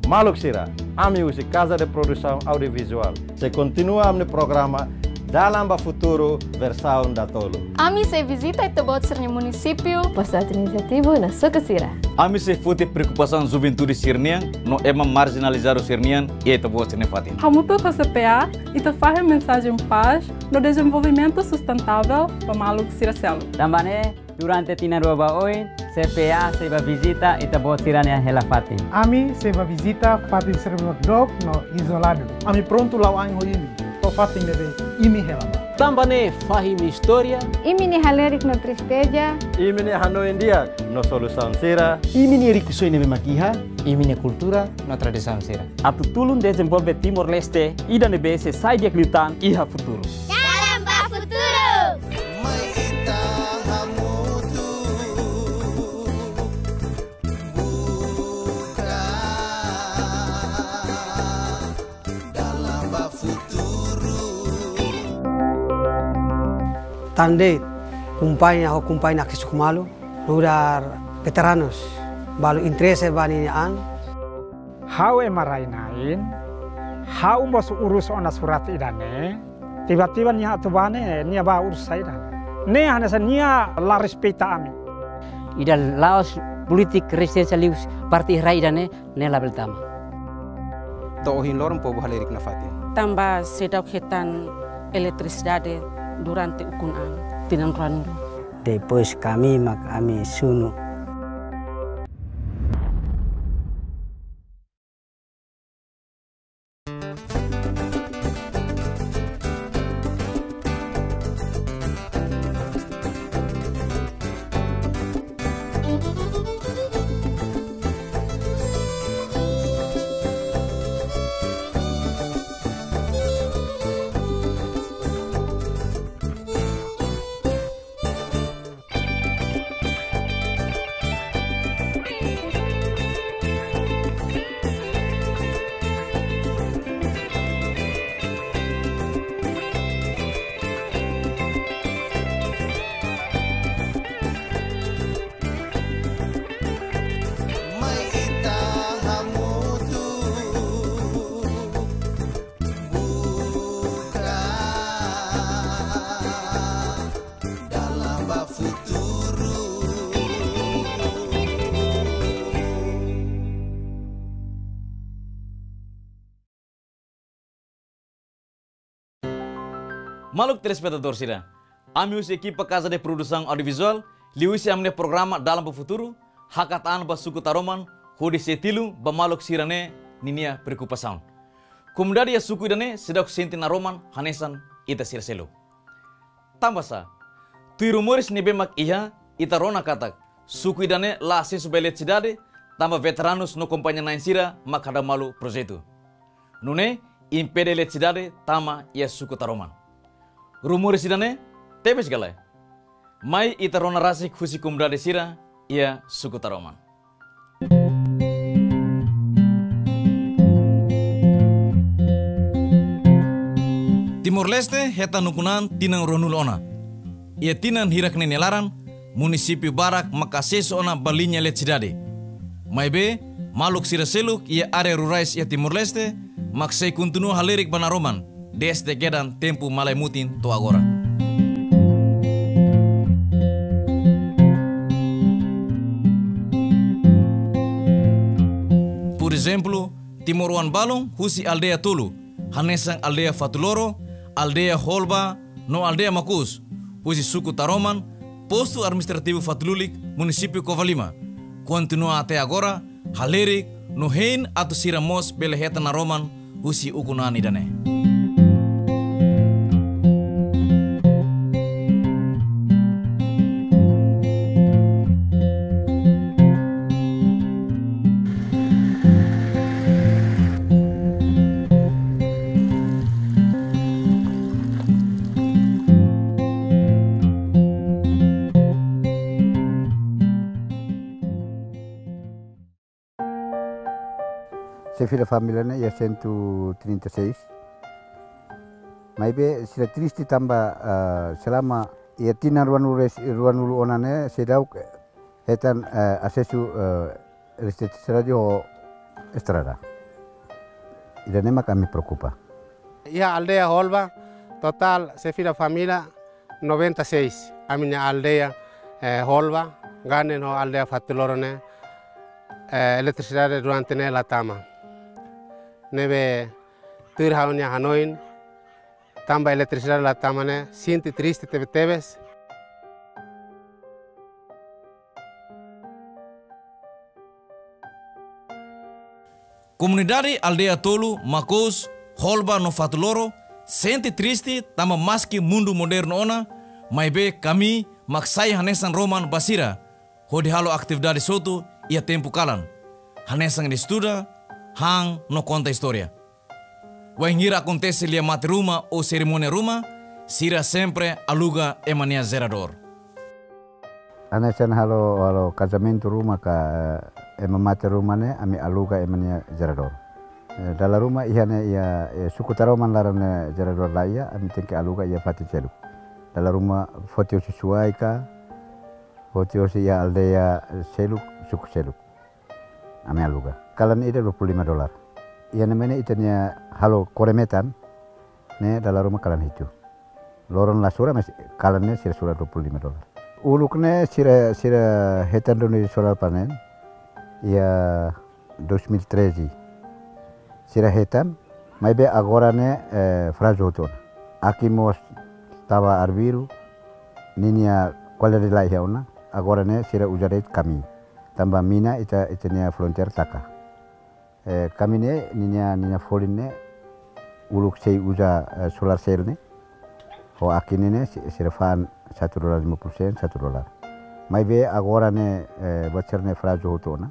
Maluk Sira, ami usi Casa de Produção Audiovisual. Se continua no programa Dalam Futuro versão da Tolo. Ami se visita e tebot serni município. Passat inisiativo na Soka Sira. Ami se fute preocupação juventude sirnian, no ema marginalizar o sirnian e tebot serni fatin. Hamuto com a CPA e te faz mensagem paz no desenvolvimento sustentável para Maluk Sira Selo. Também durante tina roba hoje, CPA se va visita e tebot sirania hela fatin. Ami se va visita fatin serbak dog no isolado. Ami pronto lau ang hoini. Fatin deve imi helama. Também fahim história. Imini halerik no tristeja. Imini Hano India, no Solução Sira. Imini rikusoi nebe makiha. Imini cultura no tradição sira. Atu tulun desenvolve Timor-Leste e da nebe se sai de klitan iha futuro. Dalam Futuro. Tandai kumpai nak Sukumalu, nudar veteranos, balu interesse banian. How emarai nain, how bos urus ona surat idane, tiba-tiba nia atubane nia ba urus saida. Ne hanya nia la respeta ami. Ida laos politik residencialius parti raidane ne la beltama. Tohin lorong po halerik na fatin. Tambah sedap hitan eletricidade durante ukunan tinang ranulu. Depois kami mak ami sunu. Maluk telespectador Sira, ami usi equipa Casa de Produção Audiovisual, liusi amne programa Dalam Futuro, hakataan ba suku taroman, hodi setilu ba Maluk Sirane ninia preocupação. Comunidade ya suku idane sedok senti na roman hanesan ita sirselo. Tambasa, tui rumores nebe mak iha ita rona katak, suku idane la asesu belet cidade, tamba veteranos no kompannya nain Sira mak hada malu projeto. Nune, impede let cidade tama ia suku taroman. Rumor sidane tebes galai. Mai ita rona rasik husi comunidade Sira ia suku taroman. Timor-Leste heta nukunan tinang ronul ona. Ia tinan hirak nenelaran munisipio Barak makaseso ona balinya let cidade. Mai be Maluk Sira seluk ia area rurais ia Timor-Leste maksai kuntunu halerik banaroman. Desde kedan tempo malai mutin to agora. Por exemplo, Timoruan Balong husi aldea Tulu, hanesang aldea Fatuloro, aldea Holba, no aldea Makus, husi suku Taroman, posto administrativo Fatululik, município Covalima. Continua até agora, halerik no hein atau siramos beleheta naroman husi ukunani dane. Saya filha família ia 136. Mas be sila triste tambah selama ia tina ruan ulu onane sedau hetan asesu restiti radio estrada. idane mak kami preocupa. Ia aldea Holba, total se fira familia 96. Aminya aldea Holba, ganen ho aldea Fatulorone, electricidade durante ne latama. Nebe turhaunya Hanoin, tamba electricidade latama ne, sinti triste tebes. Comunidade Aldea Tolu, Makos, Holba no Fatuloro, sente triste tama maski mundo moderno ona, mas be kami maksai hanesan Roman Basira, hodi halo atividade soto ia tempo kalan. Hanesan de estuda, hang no conta história. Waingira acontece lia mate ruma ou cerimônia ruma, sira sempre aluga emania zerador. Hanesan halo casamento ruma ka emamate rumane ami aluga emania zerador. Dalam rumah ihane ia suku taroman larane zerador laia ami tengke aluga ia fati celu. Dalam rumah fotio sesuai ka fotio ia aldea seluk suku seluk. Ami aluga. Kalan ida $25. Ia namanya itanya halo koremetan ne dalam rumah kalan itu. Loron lasura mas kalannya sira $25. Ulukne sira hetan doni solar panen ia 2013. Sira hetan, mai be agora ne frajoton. Aqui mos tava arbiru, ninia qualidade lá ona. Agora ne sira ujaret kami. Tamba mina itania frontier taka. Kami ne ninia folin ne uluk sei uja solar cell ne. Ho aqui ne sira fan $1.50 $1. Mai be agora ne bacer ne frajotona.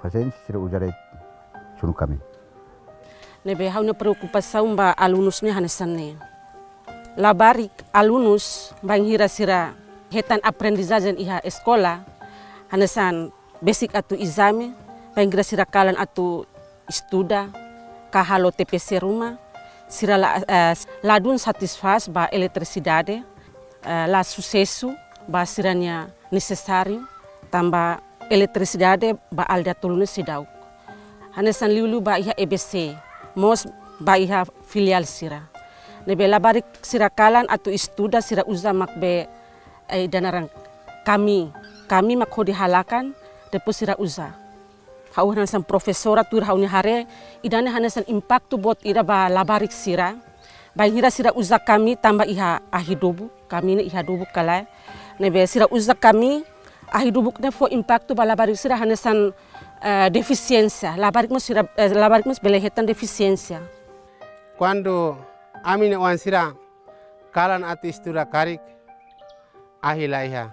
Fasen sira ujaret sunu kami. Nebe hau na preocupação ba alunusnya hanesanne. Labarik alunus bang hira sira hetan aprendizagem iha escola hanesan basic atu exame bang hira sira kalan atu estuda kahalo TPC rumah sira ladun satisfaz ba eletricidade la sucesso ba siranya necessário tamba eletricidade ba aldea Tolu sidau. Hanesan liulu ba iha EBC mos baiha filial sira. Nebe labarik sira kalan atau estuda sira uza makbe danarang kami mak hodi halakan depo sira uza. Hau hanesan profesora tur hau ni hare idane hanesan impactu bot ira ba labarik sira. Baingira sira uza kami tambah iha ahidubu kami ne iha dubu kala. Nebe sira uza kami ahidubu ne fo impactu ba labarik sira hanesan deficiência, labarik mas belehetan deficiência. Quando amine wansira kalan ati istura karik ahilaiha.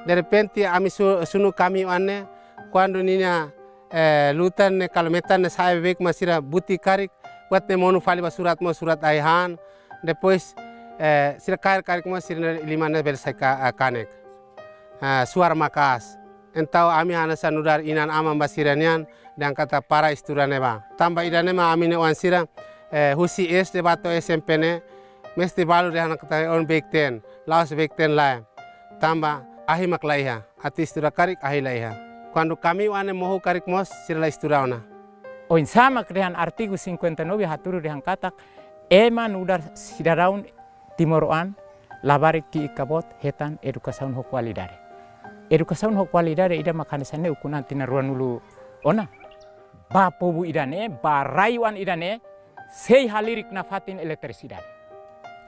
De repente ami sunu kami wanne quando ninya lutan ne kalmetan ne sai bek masira buti karik wat ne monu fali ba surat aihan depois sira karik mas sira limana bersai kanek suar makas. Entau ami hanasan udar inan amam basiranian dan kata para isturane ba. Tambah idane ma amine wansira husi de bato SMP ne mesti balu de hanak kata on bekten laos bekten la. Tambah ahimak laiha ati istura karik ahilaiha. Quando kami wane mohu karik mos sirla isturauna. O insama krean artigo 59 haturu de katak eman udar sidaraun timoroan labarik ki ikabot hetan edukasaun ho kualidade. Edukasaun ho kualidade ida makanisane ukunan tinaruan ulu ona. Ba pobu idane, ba rayuan idane, sei halirik na fatin elektrisidade.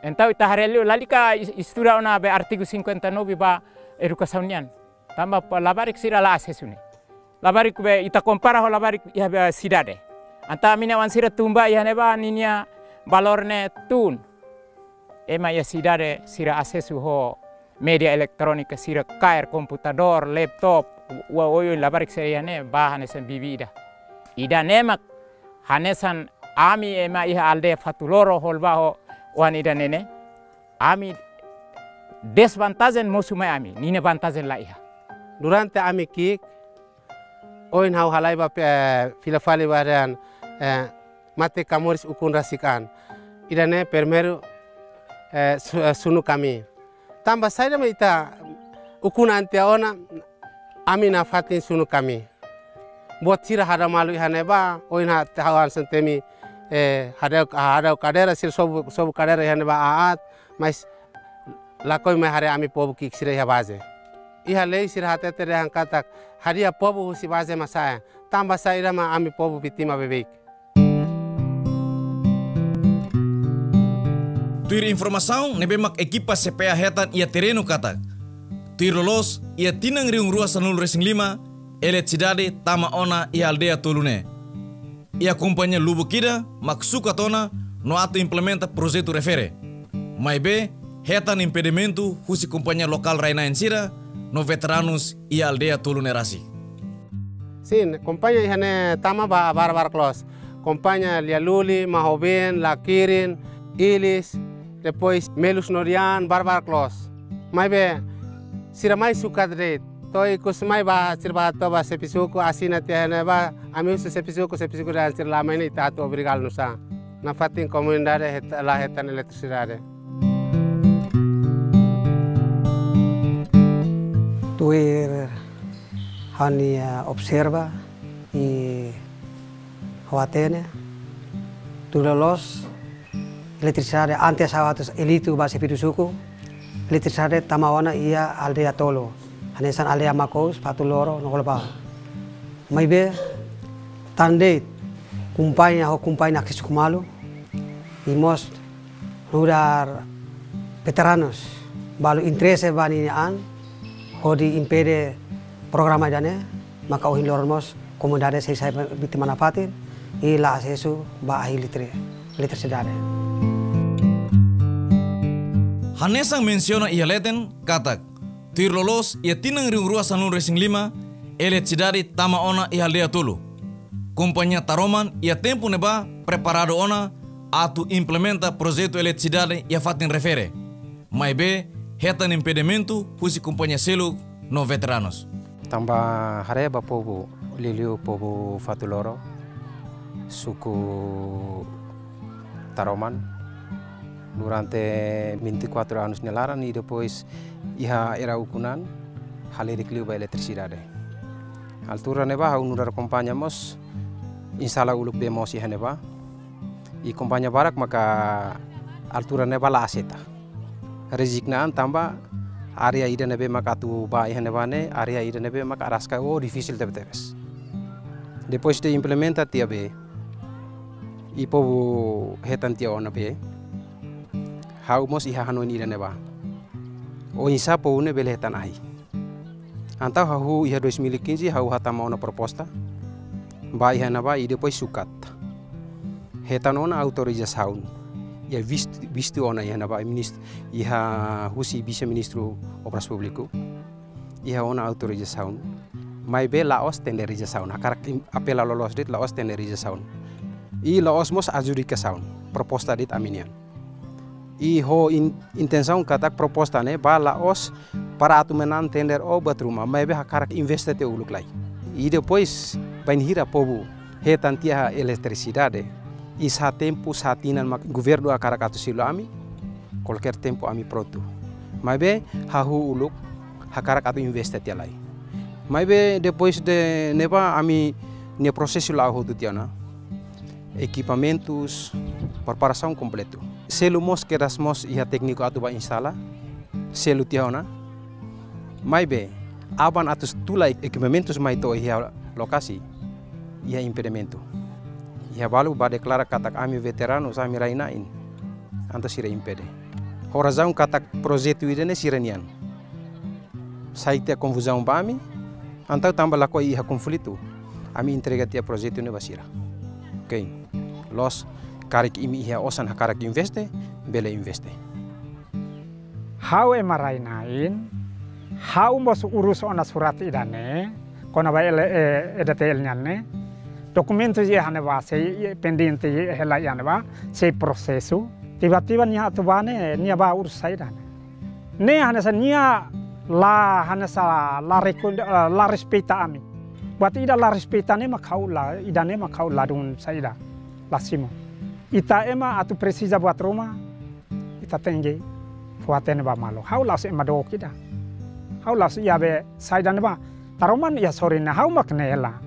Entau ita harelio lalika istura ona be artigo 59 ba edukasaunian. Tamba labarik sira la asesune. Labarik be ita compara ho labarik ya be sidade. Anta mina wan sira tumba ya neba ninya balorne tun. Ema ya sidade sira asesu ho media elektronika sira kair computador, laptop, waoyo labarik seriane ba hanesan bibida. Ida nemak hanesan ami ema iha alde fatuloro holba ho wan ida nene. Ami desvantagen mosumai ami, nine vantagen la iha. Durante ami kik oin hau halai ba filafali badan mate kamoris ukun rasikan. Ida ne permeru sunu kami. Tambah saya ita ukun antiaona ami na fatin sunu kami. Buat sira hada malu ihane ba oin ha hawan sentemi Hadau kadera sir sobu kadera ihane ba aat mas lakoi mai hare ami pobu kik sire ya baze iha lei sir hate tere hang katak haria pobu husi baze masaya tamba saira ma ami pobu pitima bebek. Tuir informasaun nebemak ekipa CPA hetan ia tereno katak. Tuir lolos ia tinang riung rua sanul racing 5 elet cidade tama ona ia aldea tolune. Ia kompanya lubu kida maksuka tona no atu implementa projeto refere. Mai be hetan impedimento husi kompanya lokal rainain sira no veteranos ia aldea tolune rasi. Sin kompanya ihane tama ba bar close. Kompanya Lialuli, Mahoben, Lakirin, Ilis, depois Melus Norian, bar close. Mai be sira mai suka dret. Toi kusmai ba sirba to ba sepisuku asina tiane ba ami usu sepisuku dan sir lama ini tato obrigal nusa na fatin comunidade la hetan eletricidade. Tuir hani observa e hawatene tu lolos eletricidade antes awatus elitu ba sepisuku eletricidade tamawana ia aldea tolo. Hanesan aldea makos patu loro no kolpa. Mai be tandeit kumpanya kisukumalu imos nudar veteranos balu interese bani an hodi impede programa dane maka ohin lormos komunidade saya bitima nafatin ila asesu ba ahilitre sedare. Hanesang menciona ia leten katak Tuir lolos ia tinang riung rua sanul racing 5 elet cidade tama ona ia aldea tulu. Kompanya Taroman ia tempo neba preparado ona atu implementa projeto elet cidade ia fatin refere. Mai be hetan impedimento husi kompanya selu no veteranos. Tamba hareba povo liliu povo fatuloro suku Taroman durante 24 anos nelaran e depois iha era ukunan halerik liu ba eletricidade. Altura neba unura acompañamos instala uluk demos iha neba e kompanya barak maka altura neba la aseta. Rezignaan tamba area ida nebe maka tu ba iha neba ne area ida nebe maka araska difícil tebes. Depois de implementa tia be e povo hetan tia ona be hau mos iha hanoni ida neba. O insa po une bele hetan ahi. Antau hau iha 2015 hau hatama ona proposta. Ba iha naba e depois sukat. Hetan ona autorizasaun. Ia visto ona iha naba ministro iha husi vice-ministro obras publico. Iha ona autorizasaun. Mai be laos tenderizasaun. Akarak apela lolos dit laos tenderizasaun. I laos mos adjudicasaun. Proposta dit aminian. I ho intenção katak proposta ne ba laos para atu menan tender obat rumah mai be hakarak investe uluk lai. E depois bain hira povo hetan tia eletricidade e sa tempo satinan mak governo akarak atu silo ami qualquer tempo ami pronto. Mai be hahu uluk hakarak atu investe tia lai. Mai be depois de neba ami ne processo la ho tiana equipamentos preparação completo. Selu mos kerasmos iha tekniko atu ba instala selu tiona mai be aban atus tula equipamentos mai to iha lokasi iha impedimento iha balu ba deklara katak ami veteranos ami rainain anto sira impede horazão katak projeto idene sirenian saite confusão ba ami antau tambah lako iha conflito ami entrega tia projeto ne basira. Okay. Los karik imi iha osan hakarak investe bele investe. Hau emarainain, hau mos urus ona surat idane, kona ba edate elnyane, dokumento ye hane ba sei pendiente ye hela yane ba sei prosesu, tiba-tiba nya atubane nya ba urus saidane. Ne hane sa nya la hane sa la respeta ami. Buat ida la respeta ne makau la idane makau ladun saida. Lasimo. Ita ema atu precisa buat rumah, ita tenge fuatene ba malo. Hau las ema do kita. Hau las ya be saidan ba. Taroman ya sorina hau maknela.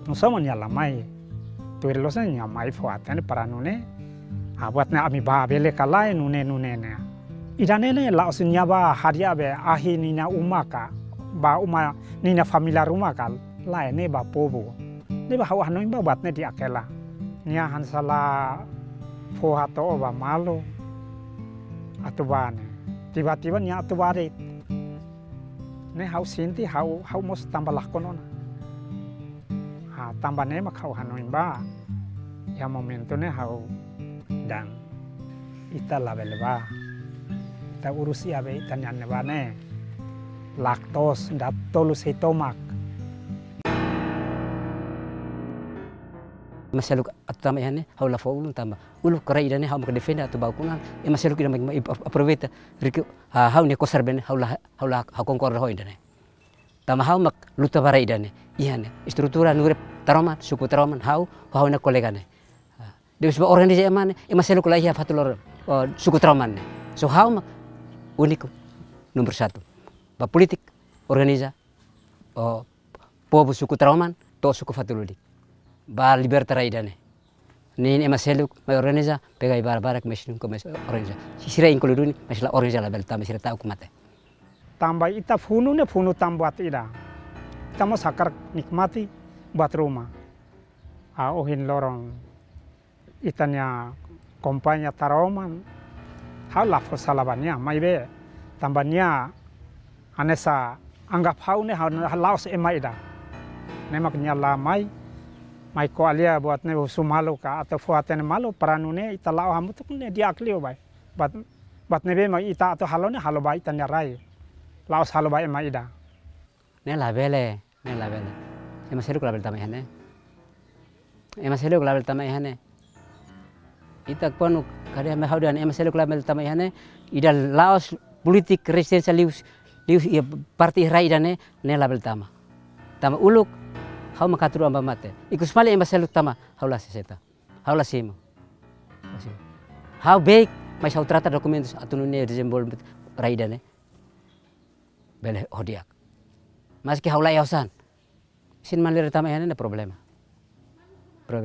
Nusamon ya lamai. tuir losa nyamai fuatan paranune abuatnya ami ba bele kalai nune ne idane ne la osunya ba hadia be ahi nina umaka ba uma nina familia rumah kal la ne ba pobo ne ba hawa noin ba batne di akela nya hansala fohato ba malo atubane tiba-tiba nya atubare ne hau sinti hau mos tambah lakonona tambah ne mak hau hanoin ba ya momentu ne hau dan ita label ba ita urusi abe ita nyanne ba ne laktos dat tolu tomak masaluk atama ihane hau la faulun tamba ulu kara idane hau mak defenda atau baukunan masaluk ida mak aproveta riku hau ne kosar ben hau la kongkor ho idane tama hau mak luta bara idane ihane struktura nure taroman suku taroman hau na kolegane de sebuah organisasi emane masaluk la ia fatulor suku taroman so hau mak uniku nomor 1 ba politik organisa povo suku taroman to suku fatuludi ba libertara idane ni maseluk mai organisa pegai barak mesin ko mes organisa sira inkluduni mesla organisa label tam sira ta kumate tambah ita funu tambuat ida tamo sakar nikmati buat rumah ohin lorong itanya kompanya taroman halah salabannya mai be tambahnya anesa anggap hau ne laos emaida nemak nyala mai ko alia buat ne sumalo ka atau fuatene malo paranune ita lao hamu tu ne dia klio bai bat ne be mai ita atau halo bai tanya rai laos halo bai emaida ne labele emaseluk label tamai hane emaseluk label tamai hane ita ponu kare me haudan emaseluk label tamai hane ida laos politik resistensia lius ia parti rai dane ne label tama uluk hau makaturu amba mate ikus mali emaseluk tama haula seseta haula simo hau baik mai sau trata dokumentos atunune desenvolvement rai dane bele hodiak mas ki haula yaosan sin malir tama hane problema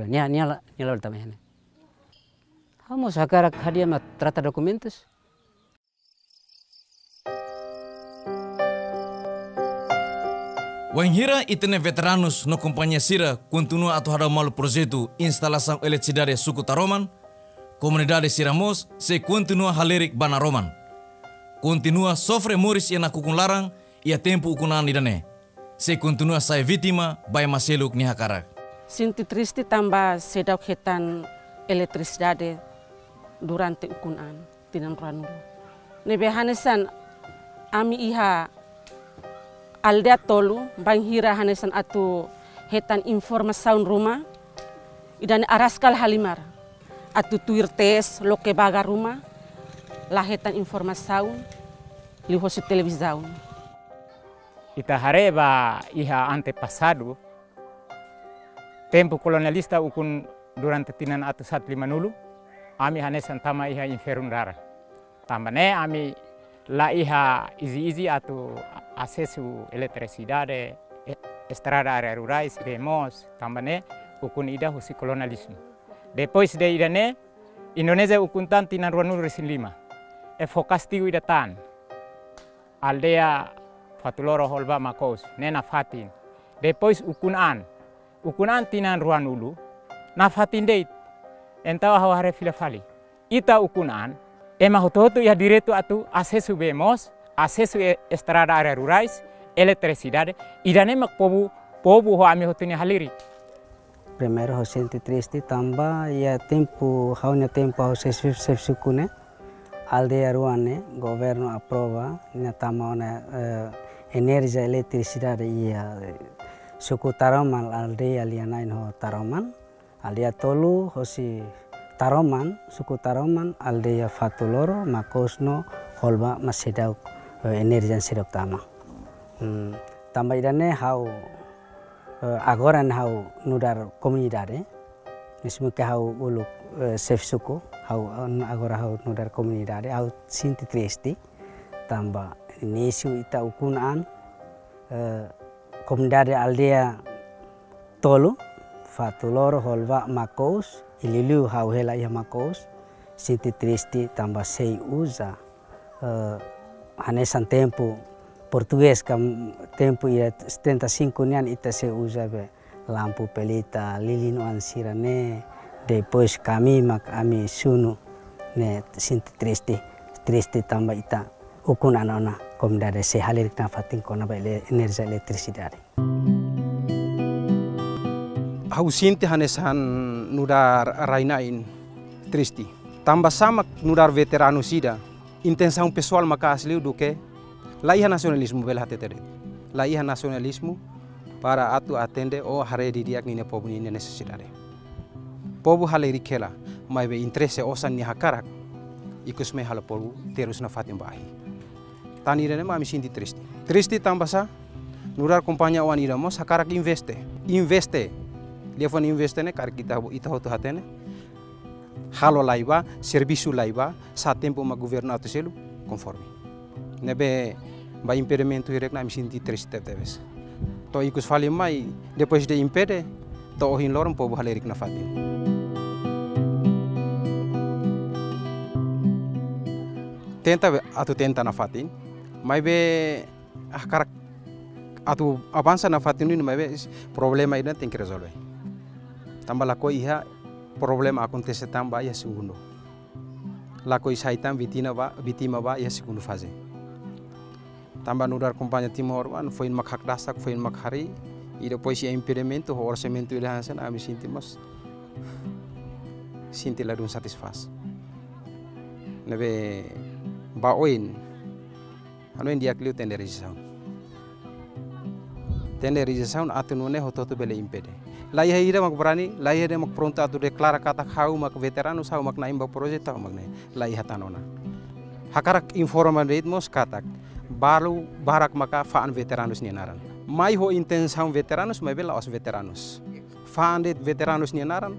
nya la tama hane hau mo sakara hadia ma trata dokumentos Wanghira itene veteranos no companhia Sira continua a atuar mal projeto instalação eletricidade suku taroman, comunidade Siramos se continua halerik banaroman. Continua sofre moris ena kukun larang ia tempo ukunan idane. Se continua sai vítima bai maseluk ni hakarak. Sinti triste tambah sedau hetan eletricidade durante ukunan tinan ranulu. Nebe hanesan ami iha aldea tolu banghira hanesan atu hetan informasaun rumah idane araskal halimar atu tuir tes loke baga rumah la hetan informasaun lihosi televisaun ita hareba iha antepasado tempo kolonialista ukun durante tinan atu 150 ami hanesan tama iha inferundara tambane ami la iha izi atau acesso eletricidade estrada área rurais vemos também ukun ida husi kolonialisme depois de idane Indonesia ukun tan tinan ruanul resin 5 fokastiu ida tan aldea fatuloro holba makos nena fatin depois ukunan tinan ruanulu na fatin deit entawa haware filafali ita ukunan ema hototo ya direto atu acesso vemos acesso estrada área rurais eletricidade idane mak pobu ho ami hotuni haliri primeiro ho senti triste tamba ya tempo haunya tempo ho sukune aldea ruane governo aprova nya tama ona energia eletricidade ia suku taroman aldea lianain ho taroman aldea tolu hosi taroman suku taroman aldea fatuloro makosno holba masedau energia sedok tama tambah idane hau agoran hau nudar komunidade nismuke hau uluk sef suku hau agora hau nudar komunidade hau sinti triste tambah nisu ita ukunan komunidade aldea tolu fatuloro holva makos ililu hau hela ia makos sinti tristi tambah sei usa hanesan tempo português kam tempo ia 75 nian ita se usa be lampu pelita lilino ansirane depois kami mak ami sunu ne sinti tristi tambah ita ukun anona komdade se halirik na fatin kona ba energia elektrisidade. Hau sinti hanesan nudar rainain tristi. Tambah sama nudar veterano sida. Intenção pessoal maka asli duke. Laiha nasionalismo bela hatetere. Laiha nasionalismo para atu atende o hare didiak nine pobu nine necessidade. Pobu hale rikela, mai be interesse osan ni hakarak. Ikus me hale pobu terus na fatin bahi. Tani rene mami sinti tristi. Tristi tambah sa nudar kompanya wan ida mos hakarak investe. Liafon investe ne kar kita ita hotu hatene. Halo laiba, serviço laiba, sa tempo ma governo atu selu conforme. Nebe ba impedimento hirek na mi sinti triste teves. To ikus fali mai depois de impede to ohin lorong pobo halerik na fatin. Tenta na fatin. Mai be karak atu avança na fatin ni mai be problema ida tem que resolver. Tambah lako iha problema acontece tambah ya segundo. Lako isaitan vitima ba ya segundo fase. Tambah nudar kompannya Timor wan foi makhak dasak foi makhari e depois ia impedimento o orçamento ele hansen ami sentimos sinti ladun satisfaz. Nebe ba oin anu dia kliu tender rejeição atu nune hototo bele impede. Laiha ida mak berani, laiha de mak pronto atu deklara kata hau mak veteranos hau mak naimba projet hau mak ne laiha tanona. Hakarak informan ritmos katak baru barak maka faan veteranos nianaran. Mai ho intenção veteranos mai bela os veteranos. Faan det veteranos nianaran.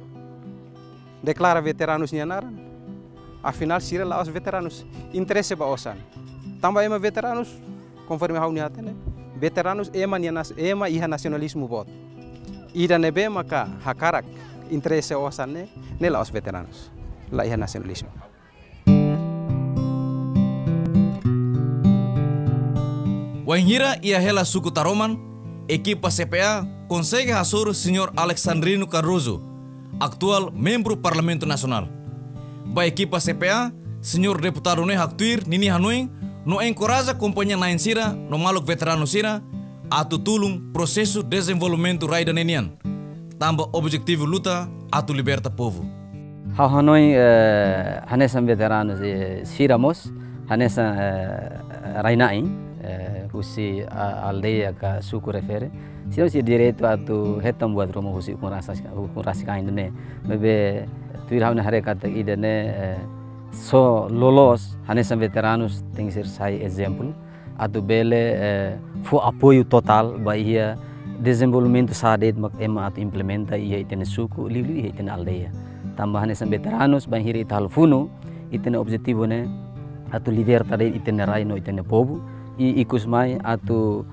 Deklara veteranos nianaran. Afinal sira la os veteranos. Interesse ba osan. Tambah ema veteranos conforme hau niatene. Veteranos ema iha nasionalismo bot. Ida nebe maka hakarak interesse osan ne la os veteranos. La iha nasionalismo. Wainhira ia hela suku Taroman, equipa CPA consegue hasur Sr. Alexandrino Cardoso, actual membro Parlamento Nacional. Ba equipa CPA, Sr. Deputado ne haktuir nini hanoi, no encoraja companhia na ensira, no maluk veterano sira, atu tulung processo desenvolvimento raida nenian, tamba objetivo luta atu liberta povo. Hau hanoi hanesan veteranos siramos, hanesan rainain, husi aldeia ka suku refere. Sino si direito atu hetam buat rumah husi kurasi kain ne, mebe tuirau ne hare kata ide ne so lolos hanesan veteranos tem que ser sai exemplo. Atu bele fu apoio total bahia desenvolvimento sadet mak ema atu implementa ia itene suku liu ia itene aldeia. Tambah hanesan veteranos bahiri ital funo itene objetivo ne atu liberta de itene raino itene povo. I ikus mai atu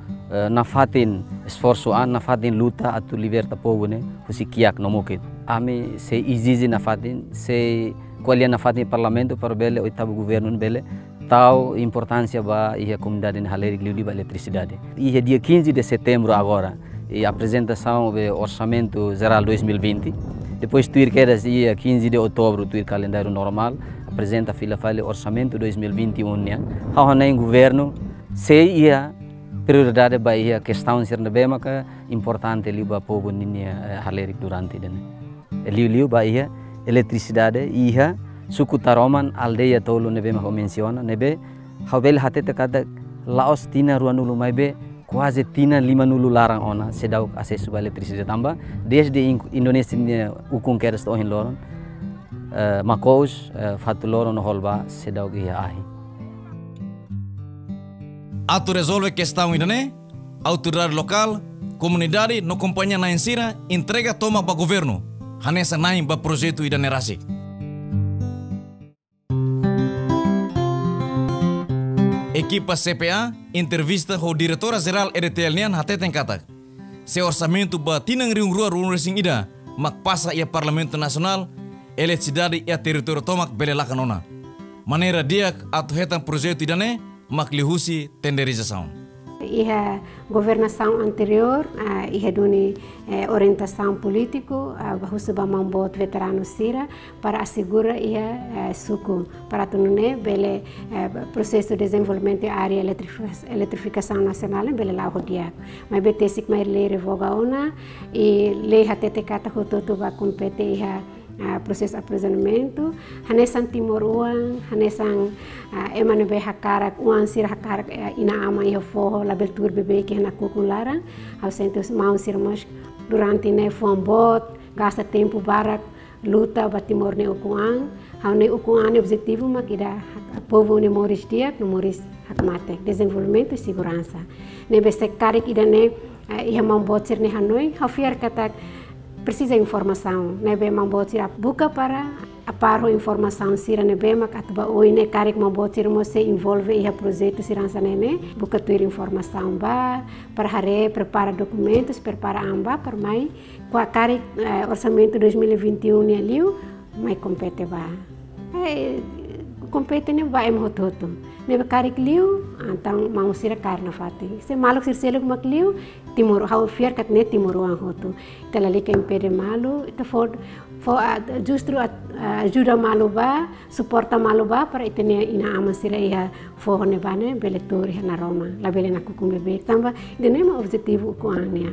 nafatin esforço nafatin luta atu liberta povo ne husi kiak nomokit. Ami se izizi nafatin se qualia nafatin parlamento para bele oitavo governo bele tau importância ba ia comunidade halerik liu ba eletricidade. Ia dia 15 de setembro agora e apresentação do orçamento geral 2020. Depois tuir quedas ia 15 de outubro tuir calendário normal apresenta fila file orçamento 2021 né. Hau nem governo se ia prioridade ba ia questão ser bema ka importante liba povo ninia halerik durante den. Liu ba ia eletricidade ia suku Taroman aldeia tolo nebe ma menciona nebe hawel hatete kada laos tina ruanulu maibe quase tina 5 nulu larang ona sedau akses ba eletricidade tambah desde Indonesia ukung keras tohin loron makos fatuloron holba sedau ia ahi. Atu resolve questão idane, autoridade local, comunidade no companhia na ensira entrega toma para governo, hanesa naim ba projeto idane rasi. Equipa CPA entrevista ho diretora geral RTL nian hateten katak. Se orçamento ba tinang riung rua rung resing ida, mak pasa ia Parlamento Nasional eletricidade ia território tomak bele lakanona. Maneira diak atau hetan projeto idane mak lihusi tenderização. Iha governação anterior, iha duni orientação político, bahusuba mambot veterano sira para assegurar iha suku para tunune bele processo de desenvolvimento área eletrificação nacional bele lá rodia. Mas betesik mai lei revoga ona e lei hatete kata hototo ba compete iha proses aprisionamento, hanesan timor uang, hanesan emane be hakarak uang sir hakarak ina ama ia forro label tur bebê que na cuculara, ao sentos mau sir mas durante ne fombot, gasta tempo barak luta ba timor ne ukuang, hau ne ukuang objetivo makida povo ne moris dia, no moris hakmate, desenvolvimento e segurança. Ne be sekarik ida ne ia mambot sir ne Hanoi, hau fiar katak precisa informação, nebe mambotir buka para aparo informação sira nebe mak atba oine karik mambotir mo se envolve ia projeto sirança nene buka tuir informação ba para hare prepara documentos prepara amba para mai qua karik orçamento 2021 ne liu mai compete ba compete ne ba em hototo nebe karik liu antang mau sira karna fati se maluk sir seluk mak liu timur hau fiar kat ne timur ang hotu telali ke impede malu itu for justru ajuda malu ba suporta malu ba para itene ina amasira ia for ne bane bele tori na Roma la bele na kukumbe be tamba de nema objetivo ko ania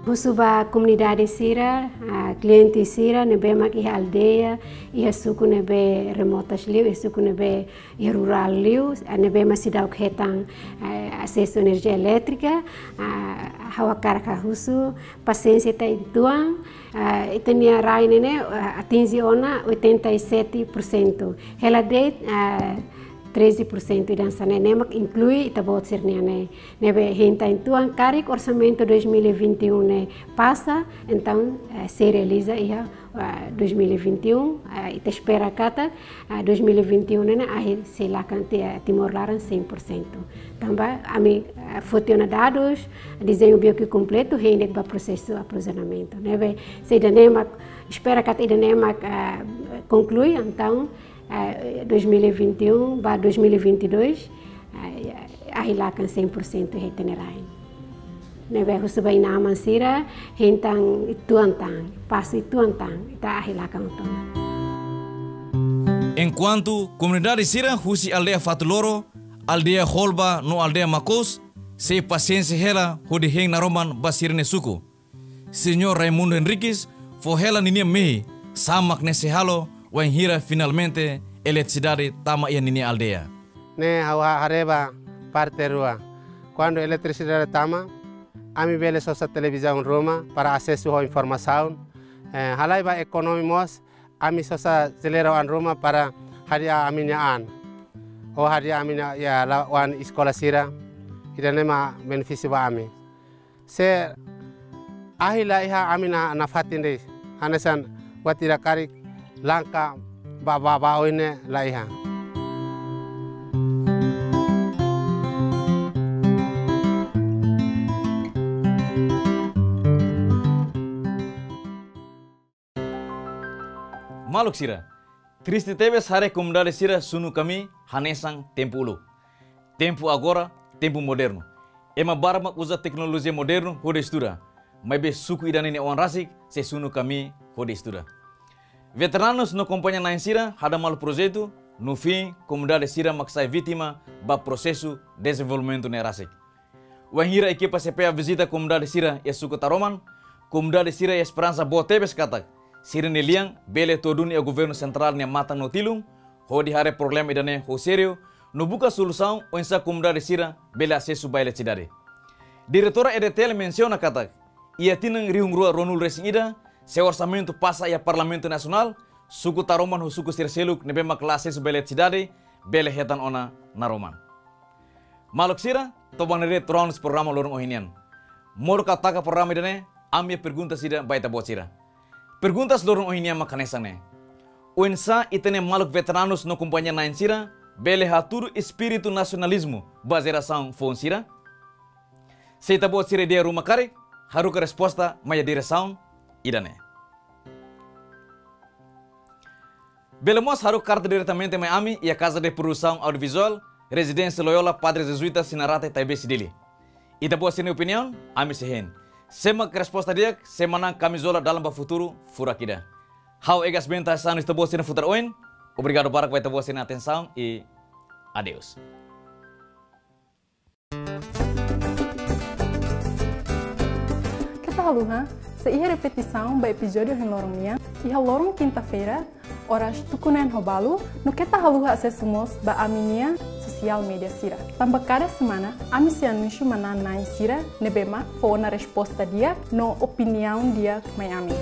Busuba comunidade sira, cliente sira, nebe mak iha aldeia, iha suku nebe remotas liu, iha suku nebe iha rural liu, nebe masidau hetang acesso energia elétrica, hawa karaka husu, paciência ta ituang, itenia rai nene atingi ona 87%. Hela date 13% dan sana nemak inclui itabot sirniane nebe hinta intuan karik orçamento 2021 ne passa então se realiza ia 2021 ita espera kata 2021 ne akhir se lakan Timor Laran 100%. Tambah ami fotiona dados desenho bioque completo rendek ba processo aprisionamento nebe se nemak espera kata ida nemak conclui então 2021 para 2022 ahilakan 100% retenerai. Nebe husuba ina amansira hentang ituantang, pasu ituantang ita ahilakan utong. Enquanto comunidade sira husi aldeia Fatuloro, aldeia Holba no aldeia Makos, se paciência hela hodi heng naroman basirne suku. Senhor Raimundo Henriques fo hela ninia mehi samak nese halo wan hira finalmente eletricidade tama ia nini aldeia. Ne hawa hareba parte rua. Quando eletricidade tama, ami bele sosa televisão Roma para acesso à informação. Halaiba economimos, ami sosa zelero an Roma para hadia aminya an. O hadia aminya ya lawan sekolah sira. Ida nema benefisi ba ami. Se ahila iha amina nafatinde hanesan watira karik langka ba oine laiha. Maluk sira, triste tebes hare comunidade sira sunu kami hanesang tempo ulu. Tempo agora, tempo moderno. Ema barma usa teknologi moderno hode estuda. Mas suku idane ne wan rasik se sunu kami hode estuda. Veteranos no companhia na sira hada malu projeto no fim comunidade sira maksai vítima ba processo desenvolvimento ne rasik. Wahira equipa CPA visita comunidade sira e suku taroman, comunidade sira e esperança boa tebes katak. Sira ne liang bele todun e governo central ne mata no tilum, hodi hare problema idane ho serio, no buka solução o insa comunidade sira bele acesso ba eletricidade. Diretora EDTL menciona katak, ia tinang riung rua Ronul Racing ida, se orçamento passa ia Parlamento Nacional, suku taroman ho suku sirseluk nebe mak acesso ba eletricidade, bele hetan ona naroman. Maluk sira, tobanere trons programa lorong ohinian. Moro kataka programa idane, amia pergunta sida baita bot sira. Perguntas lorong ohinian makanesane. Uensa itene maluk veteranos no companhia na sira, bele haturu espírito nacionalismo, baseração fonsira. Seita buat sire dia rumah karik, haru ke resposta maya diresaun idane. Belemos haru carta diretamente Miami e a Casa de Produção Audiovisual, Residência Loyola Padre Jesuita Sinarate Taibesi Dili. Ita buat sini opinion, ami sehen. Sema que resposta dia, semana camisola dalam ba futuro furakida. How egas benta sano esta buat sini futur oin. Obrigado para que ita buat sini atenção e adeus. Kita haluha, seiha repetição ba episódio em lorongnya, iha lorong quinta-feira, horas tukunen hobalu, no kita haluha acessamos ba aminia sosial media sira. Tambah cada semana, ami se anuncio mananai sira, nebema, for na resposta dia, no opinião dia Miami.